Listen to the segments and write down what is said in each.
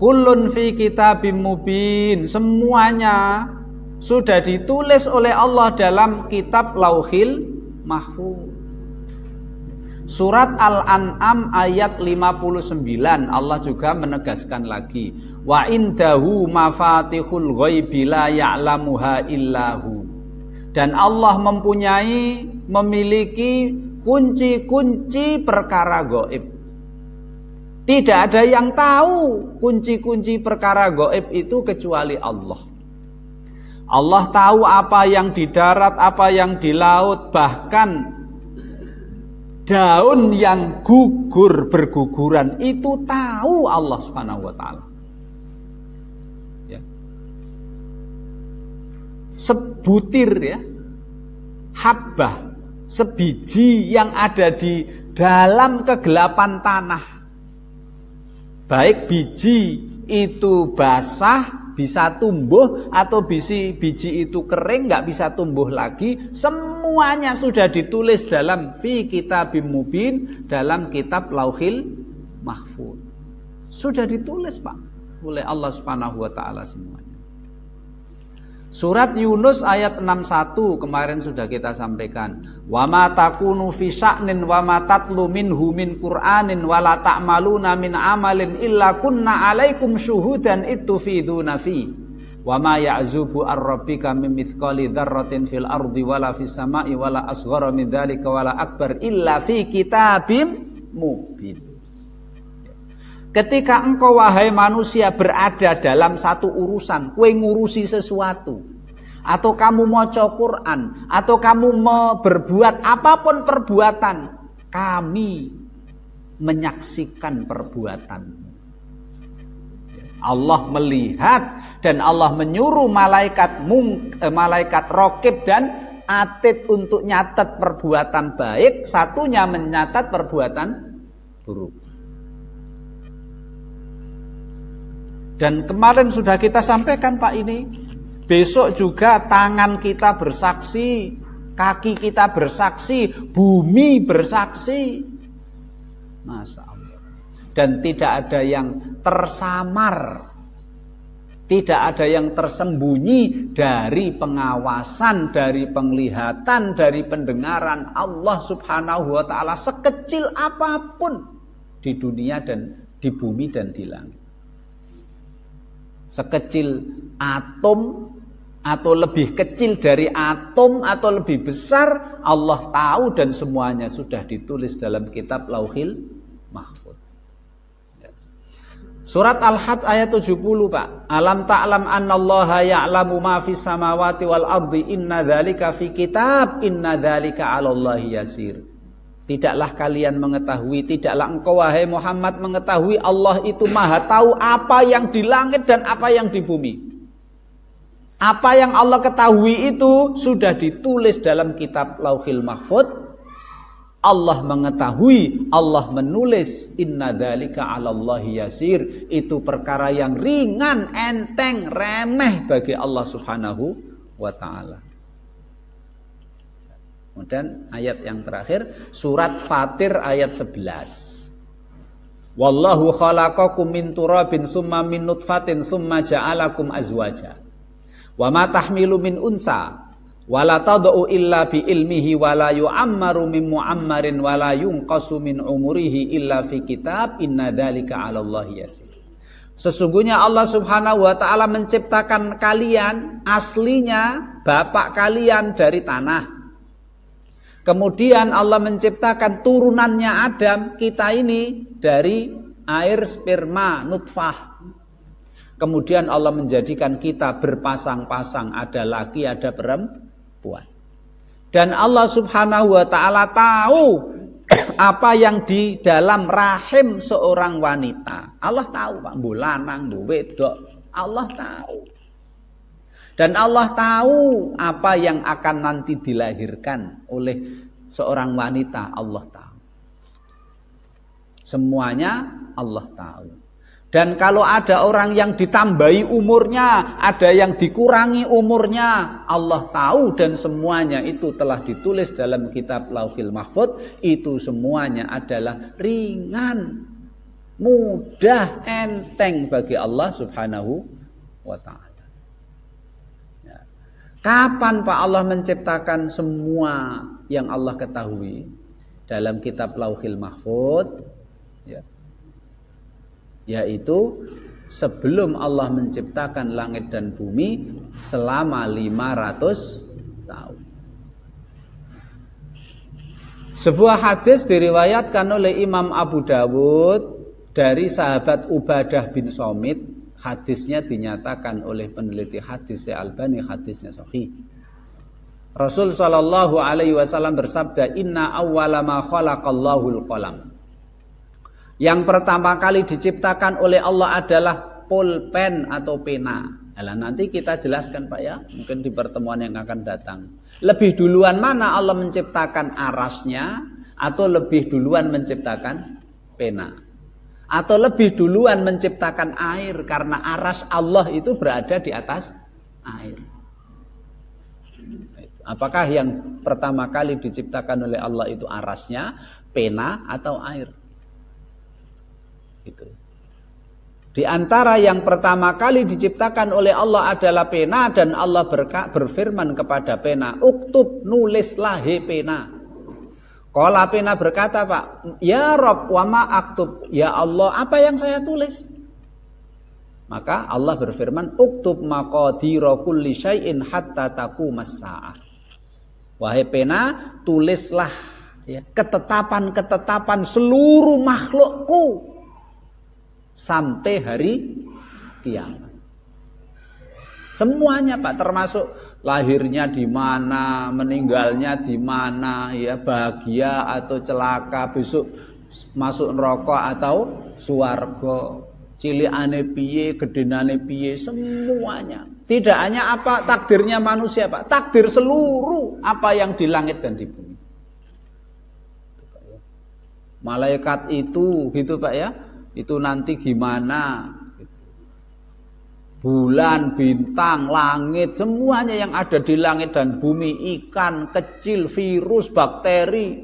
Kullun fi kitabim mubin. Semuanya sudah ditulis oleh Allah dalam kitab Lauhil Mahfuz. Surat Al-An'am ayat 59 Allah juga menegaskan lagi, wa indahu mafatihul ghaibi la ya'lamuha illahu. Dan Allah memiliki kunci-kunci perkara gaib. Tidak ada yang tahu kunci-kunci perkara gaib itu kecuali Allah. Allah tahu apa yang di darat, apa yang di laut, bahkan daun yang gugur berguguran itu tahu Allah Subhanahu wa taala. Ya. Sebutir ya, habbah, sebiji yang ada di dalam kegelapan tanah. Baik biji itu basah bisa tumbuh atau biji itu kering nggak bisa tumbuh lagi, semuanya sudah ditulis dalam fi kitabim mubin, dalam kitab Lauhil Mahfuz. Sudah ditulis Pak oleh Allah Subhanahu wa taala semuanya. Surat Yunus ayat 61 kemarin sudah kita sampaikan. Wa ma takunu fi sya'nin wa ma tatlu minhu min Qur'anin wa la ta'maluna min amalin illa kunna 'alaikum syuhudan itufiduna fi. Wa ma ya'zubu ar-rabbika min mithqali dzarratin fil ardi wala fis sama'i wala asghara min dzalika wala akbar illa fi kitabim mubin. Ketika engkau wahai manusia berada dalam satu urusan, kue ngurusi sesuatu, atau kamu maca Quran, atau kamu berbuat apapun perbuatan, kami menyaksikan perbuatanmu. Allah melihat dan Allah menyuruh malaikat raqib dan atid untuk nyatat perbuatan baik, satunya menyatat perbuatan buruk. Dan kemarin sudah kita sampaikan Pak ini, besok juga tangan kita bersaksi, kaki kita bersaksi, bumi bersaksi. Masya Allah. Dan tidak ada yang tersamar, tidak ada yang tersembunyi dari pengawasan, dari penglihatan, dari pendengaran Allah Subhanahu wa ta'ala sekecil apapun di dunia dan di bumi dan di langit. Sekecil atom atau lebih kecil dari atom atau lebih besar, Allah tahu dan semuanya sudah ditulis dalam kitab Lauhil Mahfuz. Surat Al-Had ayat 70 Pak. Alam ta'lam annallaha ya'lamu ma fis samawati wal ardi inna dzalika fi kitab inna dzalika 'alallahi yasir. Tidaklah kalian mengetahui, tidaklah engkau wahai Muhammad mengetahui Allah itu maha tahu apa yang di langit dan apa yang di bumi. Apa yang Allah ketahui itu sudah ditulis dalam kitab Lauhil Mahfuz. Allah mengetahui, Allah menulis, inna dzalika 'alallahi yasir. Itu perkara yang ringan, enteng, remeh bagi Allah Subhanahu wa ta'ala. Kemudian ayat yang terakhir surat Fatir ayat 11. Wallahu khalaqakum min turabin summa min nutfatin summa ja'alakum azwaja. Wa ma tahmilu min unsa wa la tad'u illa bi ilmihi wa la yu'ammaru min mu'ammarin wa la yunqasu min umurihi illa fi kitab inna dzalika 'alallahi yasir. Sesungguhnya Allah Subhanahu wa ta'ala menciptakan kalian aslinya bapak kalian dari tanah. Kemudian Allah menciptakan turunannya Adam, kita ini dari air sperma nutfah. Kemudian Allah menjadikan kita berpasang-pasang, ada laki, ada perempuan. Dan Allah Subhanahu wa ta'ala tahu apa yang di dalam rahim seorang wanita. Allah tahu Pak, mbuh lanang, mbuh wedok, Allah tahu. Dan Allah tahu apa yang akan nanti dilahirkan oleh seorang wanita, Allah tahu. Semuanya Allah tahu. Dan kalau ada orang yang ditambahi umurnya, ada yang dikurangi umurnya, Allah tahu dan semuanya itu telah ditulis dalam kitab Lauhil Mahfuz. Itu semuanya adalah ringan. mudah, enteng bagi Allah Subhanahu wa ta'ala. Ya. Kapan Pak Allah menciptakan semua yang Allah ketahui? Dalam kitab Lauhil Mahfuz, ya. Yaitu sebelum Allah menciptakan langit dan bumi selama 500 tahun. Sebuah hadis diriwayatkan oleh Imam Abu Dawud dari sahabat Ubadah bin Somit. Hadisnya dinyatakan oleh peneliti hadis Al-Albani hadisnya sahih. Rasul sallallahu alaihi wasallam bersabda, "Inna awwala ma khalaqallahul qalam." Yang pertama kali diciptakan oleh Allah adalah pulpen atau pena. Nah, nanti kita jelaskan Pak ya, mungkin di pertemuan yang akan datang. Lebih duluan mana Allah menciptakan arasnya, atau lebih duluan menciptakan pena? Atau lebih duluan menciptakan air, karena aras Allah itu berada di atas air. Apakah yang pertama kali diciptakan oleh Allah itu arasnya, pena, atau air? Gitu. Di antara yang pertama kali diciptakan oleh Allah adalah pena, dan Allah berfirman kepada pena, "Uktub, nulislah he pena." Qala pena berkata, Pak, "Ya Rabb, wa ma aktub?" Ya Allah, apa yang saya tulis? Maka Allah berfirman, "Uktub maqadira kulli syai'in hatta taqumas saah." Wahai pena, tulislah ya, ketetapan-ketetapan seluruh makhlukku sampai hari kiamat. Semuanya Pak, termasuk lahirnya di mana, meninggalnya di mana, ya bahagia atau celaka, besok masuk neraka atau swarga, cilikane piye, gedenane piye, semuanya. Tidak hanya apa takdirnya manusia Pak, takdir seluruh apa yang di langit dan di bumi. Malaikat itu gitu Pak ya. Itu nanti gimana, bulan, bintang, langit, semuanya yang ada di langit dan bumi, ikan kecil, virus, bakteri,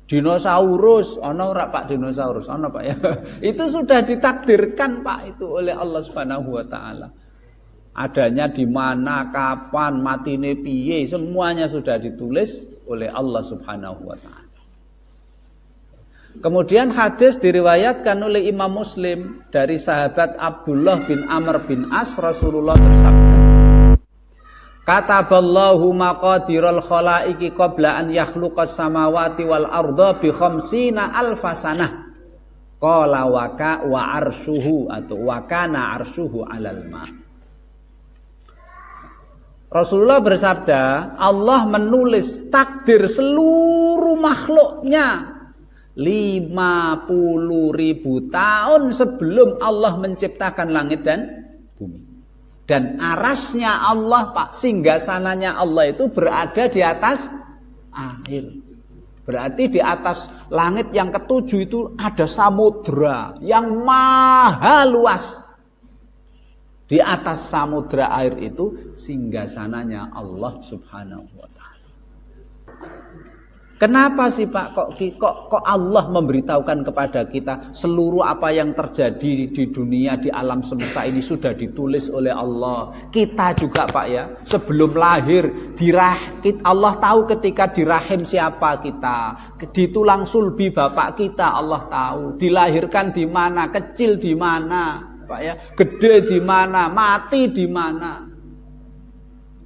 dinosaurus, ono ora Pak dinosaurus, ono Pak ya. Itu sudah ditakdirkan Pak itu oleh Allah Subhanahu wa taala. Adanya di mana, kapan, matine piye, semuanya sudah ditulis oleh Allah Subhanahu wa taala. Kemudian hadis diriwayatkan oleh Imam Muslim dari sahabat Abdullah bin Amr bin As, Rasulullah bersabda, "Kataballahu maqadiral khalaiqi qabla an yakhluqas samawati wal arda bi khamsina alfasanah." Qala wa arshuhu atau wa kana arshuhu 'alal ma. Rasulullah bersabda, Allah menulis takdir seluruh makhluknya 50.000 tahun sebelum Allah menciptakan langit dan bumi. Dan arasnya Allah Pak, singgasananya Allah itu berada di atas air. Berarti di atas langit yang ketujuh itu ada samudra yang maha luas. Di atas samudra air itu singgasananya Allah Subhanahu wa taala. Kenapa sih Pak kok Allah memberitahukan kepada kita seluruh apa yang terjadi di dunia, di alam semesta ini sudah ditulis oleh Allah. Kita juga Pak ya, sebelum lahir Allah tahu ketika di rahim siapa kita, di tulang sulbi bapak kita Allah tahu, dilahirkan di mana, kecil di mana Pak ya, gede di mana, mati di mana.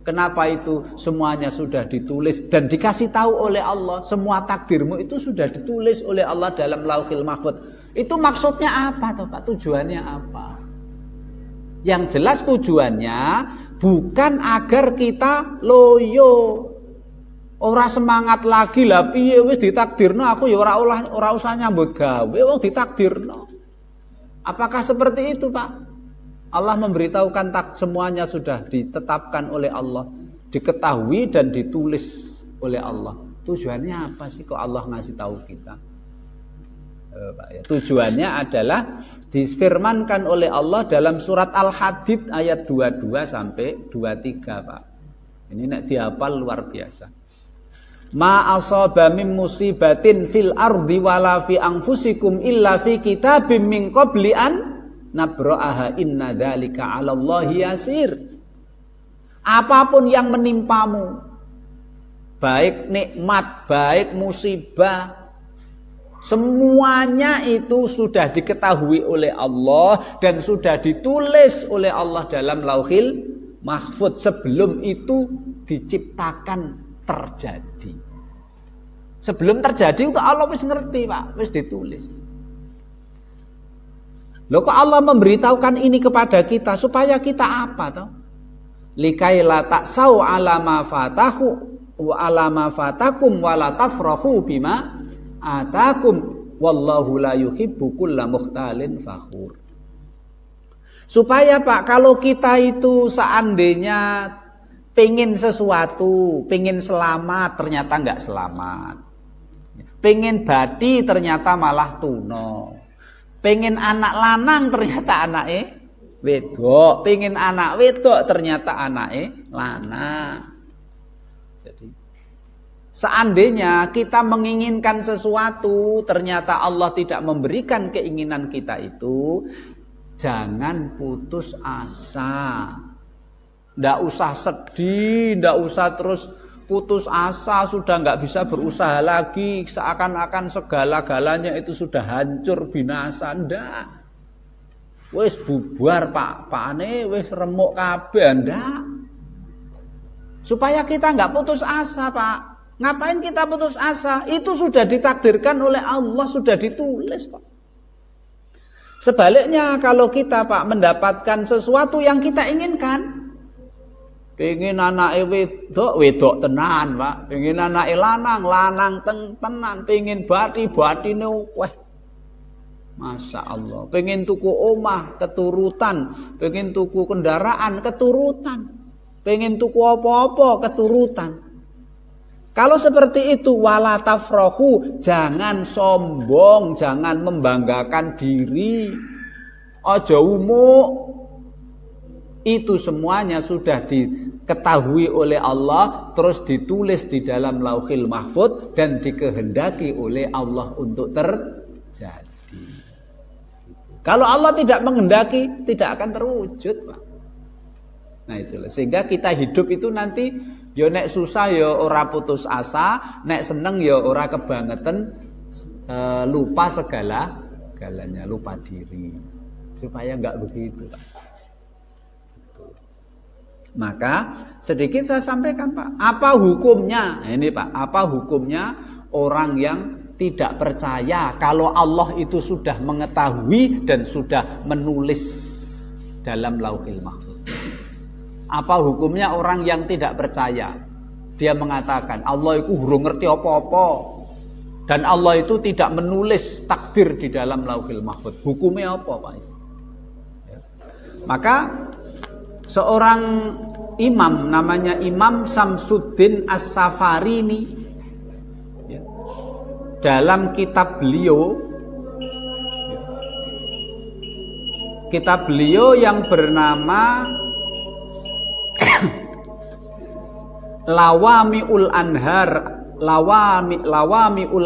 Kenapa itu semuanya sudah ditulis dan dikasih tahu oleh Allah. Semua takdirmu itu sudah ditulis oleh Allah dalam Lauhil Mahfuz. Itu maksudnya apa toh Pak? Tujuannya apa? Yang jelas tujuannya bukan agar kita loyo. Ora semangat lagi lah piye wis ditakdirno aku ya ora usah nyambut gawe wong ditakdirno. Apakah seperti itu Pak? Allah memberitahukan semuanya sudah ditetapkan oleh Allah, diketahui dan ditulis oleh Allah. Tujuannya apa sih kok Allah ngasih tahu kita? Pak ya. Tujuannya adalah difirmankan oleh Allah dalam surat Al-Hadid ayat 22 sampai 23 Pak. Ini nek dihafal luar biasa. Ma asaba min musibatin fil ardi wala fi anfusikum illa fi kitabim min qabli an nabra'aha inna dzalika 'alallahi yasir. Apapun yang menimpamu, baik nikmat, baik musibah, semuanya itu sudah diketahui oleh Allah dan sudah ditulis oleh Allah dalam Lauhil Mahfuz sebelum itu diciptakan terjadi. Sebelum terjadi itu Allah wis ngerti, Pak, wis ditulis. Loh kok Allah memberitahukan ini kepada kita supaya kita apa toh? Likaila taksau ala ma fatahu wa ala ma fatakum wa la tafrahu bima atakum wallahu la yuhibbu kulla mukhtalin fakhur. Supaya Pak, kalau kita itu seandainya pengen sesuatu, pengen selamat ternyata enggak selamat. Pengen badi ternyata malah tuno. Pengen anak lanang ternyata anake wedok, pengen anak wedok ternyata anake lanang. Jadi seandainya kita menginginkan sesuatu ternyata Allah tidak memberikan keinginan kita itu, jangan putus asa. Nggak usah sedih, nggak usah terus putus asa, sudah nggak bisa berusaha lagi, seakan-akan segala-galanya itu sudah hancur binasa. Ndak. Wis bubar Pakne, wis remuk kabeh, ndak. Supaya kita nggak putus asa, Pak. Ngapain kita putus asa? Itu sudah ditakdirkan oleh Allah, sudah ditulis kok. Sebaliknya kalau kita Pak mendapatkan sesuatu yang kita inginkan, pengen anake wedok, wedok tenan, Pak. Pengen anake lanang, lanang tenan. Pengen batine weh. Masya Allah. Pengen tuku omah, keturutan. Pengen tuku kendaraan, keturutan. Pengen tuku apa-apa, keturutan. Kalau seperti itu, wala tafrahu, jangan sombong, jangan membanggakan diri. Aja umuk. Itu semuanya sudah diketahui oleh Allah, terus ditulis di dalam Lauhil Mahfuz dan dikehendaki oleh Allah untuk terjadi. Kalau Allah tidak menghendaki, tidak akan terwujud, Pak. Nah itulah, sehingga kita hidup itu nanti ya nek susah ya ora putus asa, nek seneng ya ora kebangetan, lupa segala-galanya, lupa diri. Supaya enggak begitu, Pak. Maka sedikit saya sampaikan, Pak. Apa hukumnya? Ini Pak, apa hukumnya orang yang tidak percaya kalau Allah itu sudah mengetahui dan sudah menulis dalam Lauhil Mahfuz? Apa hukumnya orang yang tidak percaya? Dia mengatakan Allah itu urung ngerti apa-apa dan Allah itu tidak menulis takdir di dalam Lauhil Mahfuz. Hukumnya apa, Pak? Maka seorang imam namanya Imam Samsuddin As-Safarini, ya, dalam kitab beliau yang bernama Lawamiul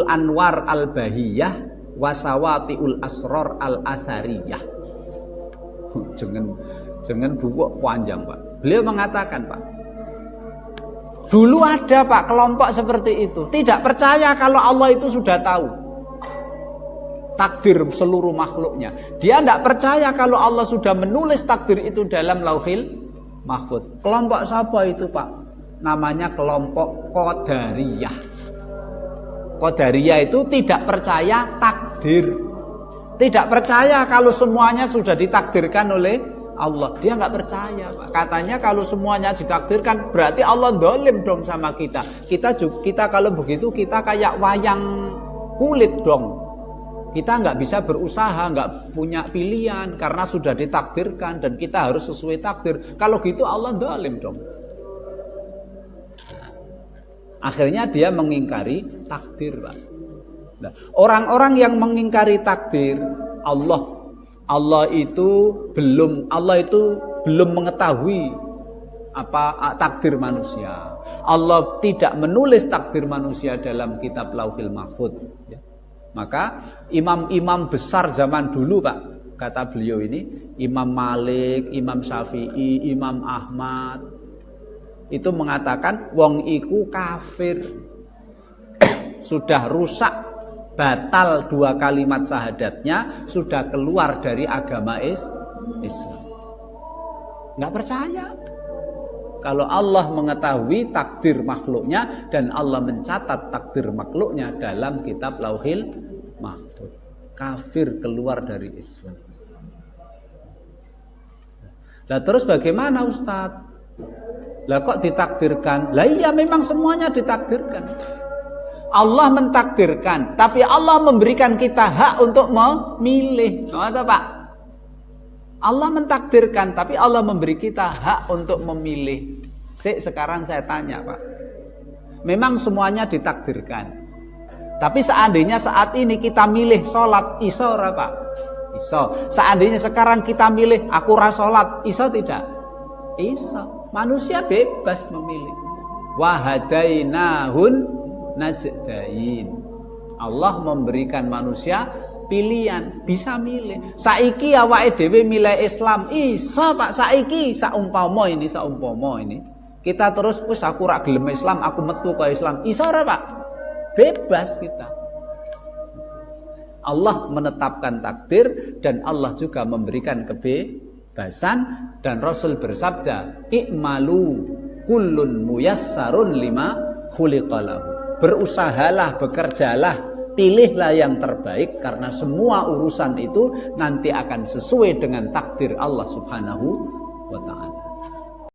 Anwar Al-Bahiyah Wasawatiul Asror Al-Athariyah. Jangan buku panjang, Pak. Beliau mengatakan, Pak, dulu ada Pak kelompok seperti itu, tidak percaya kalau Allah itu sudah tahu takdir seluruh makhluknya. Dia tidak percaya kalau Allah sudah menulis takdir itu dalam Lauhil Mahfuz. Kelompok siapa itu, Pak? Namanya kelompok Qadariyah. Qadariyah itu tidak percaya takdir, tidak percaya kalau semuanya sudah ditakdirkan oleh Allah. Dia nggak percaya, Pak. Katanya kalau semuanya ditakdirkan berarti Allah dolim dong sama kita. Kita kalau begitu kita kayak wayang kulit dong. Kita nggak bisa berusaha, nggak punya pilihan karena sudah ditakdirkan dan kita harus sesuai takdir. Kalau gitu Allah dolim dong. Akhirnya dia mengingkari takdir, Pak. Nah, orang-orang yang mengingkari takdir Allah itu belum mengetahui takdir manusia. Allah tidak menulis takdir manusia dalam kitab Lauhil Mahfuz. Ya. Maka imam-imam besar zaman dulu, Pak, kata beliau ini, Imam Malik, Imam Syafi'i, Imam Ahmad, itu mengatakan wong iku kafir. Sudah rusak, batal 2 kalimat syahadatnya, sudah keluar dari agama Islam. Nggak percaya. Kalau Allah mengetahui takdir makhluknya dan Allah mencatat takdir makhluknya dalam kitab Lauhil Mahfuz, kafir, keluar dari Islam. Lah terus bagaimana Ustadz? Lah kok ditakdirkan? Lah iya, memang semuanya ditakdirkan. Allah mentakdirkan, tapi Allah memberikan kita hak untuk memilih. Ada Pak? Allah mentakdirkan, tapi Allah memberi kita hak untuk memilih. Sekarang saya tanya, Pak. Memang semuanya ditakdirkan. Tapi seandainya saat ini kita milih sholat, iso ora, Pak? Iso. Seandainya sekarang kita milih aku ra sholat, iso tidak? Iso. Manusia bebas memilih. Wahadainahun najdain. Allah memberikan manusia pilihan, bisa milih. Saiki awake dhewe milih Islam, iso Pak. Saiki saumpama ini kita terus wis aku ra gelem Islam, aku metu ke Islam, iso ora Pak? Bebas kita. Allah menetapkan takdir dan Allah juga memberikan kebebasan, dan Rasul bersabda, "I'malu kullun muyassarun lima khuliqalahu." Berusahalah, bekerjalah, pilihlah yang terbaik, karena semua urusan itu nanti akan sesuai dengan takdir Allah Subhanahu wa ta'ala.